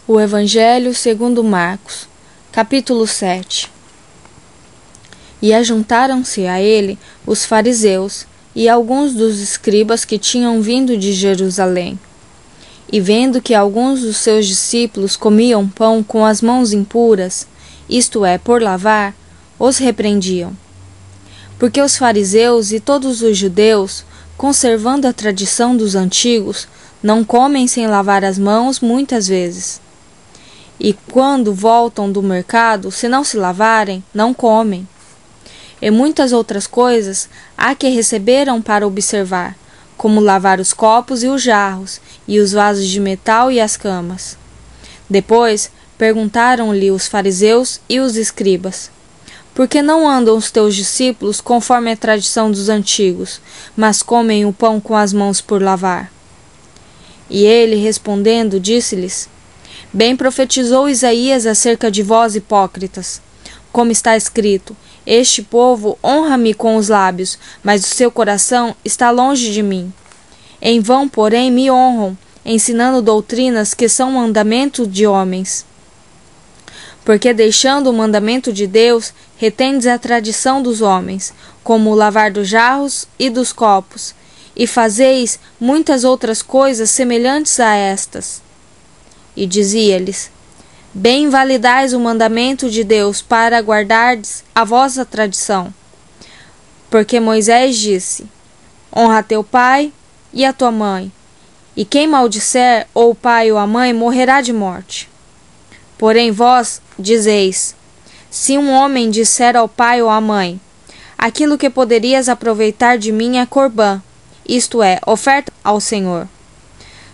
O Evangelho segundo Marcos, capítulo 7. E ajuntaram-se a ele os fariseus e alguns dos escribas que tinham vindo de Jerusalém. E vendo que alguns dos seus discípulos comiam pão com as mãos impuras, isto é, por lavar, os repreendiam. Porque os fariseus e todos os judeus, conservando a tradição dos antigos, não comem sem lavar as mãos muitas vezes. E quando voltam do mercado, se não se lavarem, não comem. E muitas outras coisas há que receberam para observar, como lavar os copos e os jarros, e os vasos de metal e as camas. Depois perguntaram-lhe os fariseus e os escribas: por que não andam os teus discípulos conforme a tradição dos antigos, mas comem o pão com as mãos por lavar? E ele, respondendo, disse-lhes: bem profetizou Isaías acerca de vós, hipócritas. Como está escrito: este povo honra-me com os lábios, mas o seu coração está longe de mim. Em vão, porém, me honram, ensinando doutrinas que são mandamento de homens. Porque deixando o mandamento de Deus, retendes a tradição dos homens, como o lavar dos jarros e dos copos, e fazeis muitas outras coisas semelhantes a estas. E dizia-lhes: bem validais o mandamento de Deus para guardardes a vossa tradição. Porque Moisés disse: honra teu pai e a tua mãe, e quem maldisser ou o pai ou a mãe morrerá de morte. Porém vós dizeis: se um homem disser ao pai ou à mãe: aquilo que poderias aproveitar de mim é corbã, isto é, oferta ao Senhor,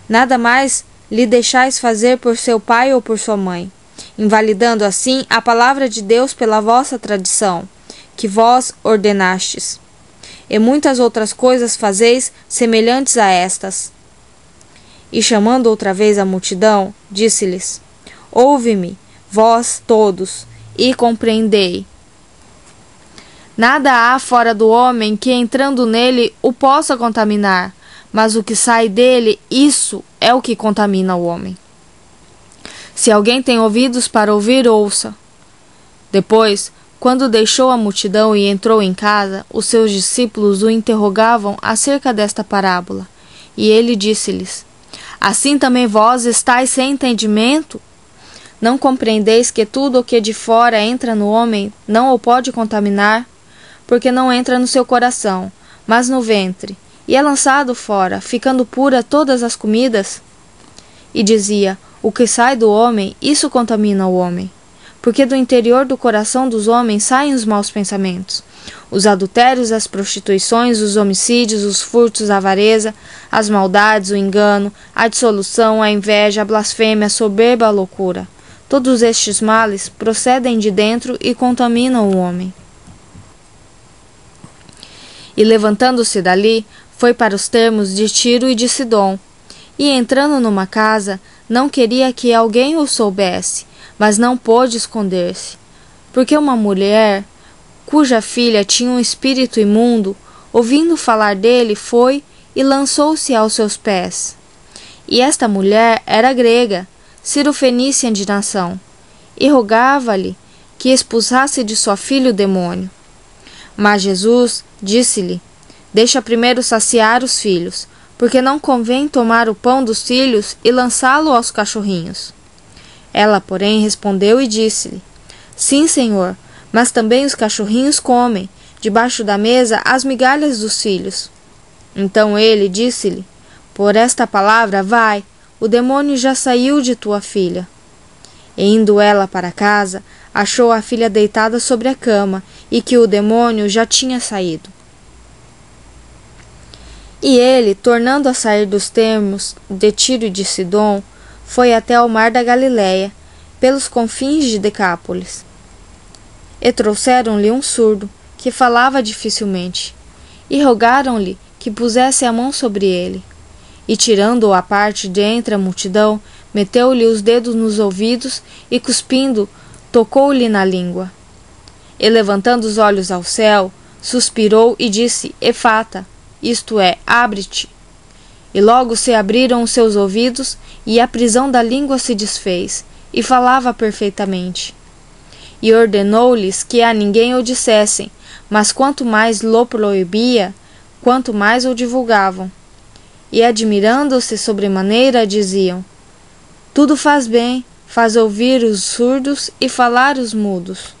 nada mais lhe deixais fazer por seu pai ou por sua mãe, invalidando assim a palavra de Deus pela vossa tradição, que vós ordenastes. E muitas outras coisas fazeis semelhantes a estas. E chamando outra vez a multidão, disse-lhes: ouve-me, vós todos, e compreendei. Nada há fora do homem que, entrando nele, o possa contaminar, mas o que sai dele, isso é o que contamina o homem. Se alguém tem ouvidos para ouvir, ouça. Depois, quando deixou a multidão e entrou em casa, os seus discípulos o interrogavam acerca desta parábola. E ele disse-lhes: assim também vós estáis sem entendimento? Não compreendeis que tudo o que de fora entra no homem não o pode contaminar? Porque não entra no seu coração, mas no ventre, e é lançado fora, ficando pura todas as comidas? E dizia: o que sai do homem, isso contamina o homem. Porque do interior do coração dos homens saem os maus pensamentos, os adultérios, as prostituições, os homicídios, os furtos, a avareza, as maldades, o engano, a dissolução, a inveja, a blasfêmia, a soberba, a loucura. Todos estes males procedem de dentro e contaminam o homem. E levantando-se dali, foi para os termos de Tiro e de Sidom. E entrando numa casa, não queria que alguém o soubesse, mas não pôde esconder-se. Porque uma mulher, cuja filha tinha um espírito imundo, ouvindo falar dele, foi e lançou-se aos seus pés. E esta mulher era grega, cirofenícia de nação, e rogava-lhe que expulsasse de sua filha o demônio. Mas Jesus disse-lhe: deixa primeiro saciar os filhos, porque não convém tomar o pão dos filhos e lançá-lo aos cachorrinhos. Ela, porém, respondeu e disse-lhe: sim, Senhor, mas também os cachorrinhos comem, debaixo da mesa, as migalhas dos filhos. Então ele disse-lhe: por esta palavra, vai, o demônio já saiu de tua filha. E indo ela para casa, achou a filha deitada sobre a cama, e que o demônio já tinha saído. E ele, tornando a sair dos termos de Tiro e de Sidom, foi até ao mar da Galiléia, pelos confins de Decápolis. E trouxeram-lhe um surdo, que falava dificilmente, e rogaram-lhe que pusesse a mão sobre ele. E tirando-o à parte de entre a multidão, meteu-lhe os dedos nos ouvidos e, cuspindo, tocou-lhe na língua. E levantando os olhos ao céu, suspirou e disse: Efata, isto é, abre-te. E logo se abriram os seus ouvidos, e a prisão da língua se desfez, e falava perfeitamente. E ordenou-lhes que a ninguém o dissessem, mas quanto mais lo proibia, quanto mais o divulgavam. E admirando-se sobremaneira, diziam: tudo faz bem, faz ouvir os surdos e falar os mudos.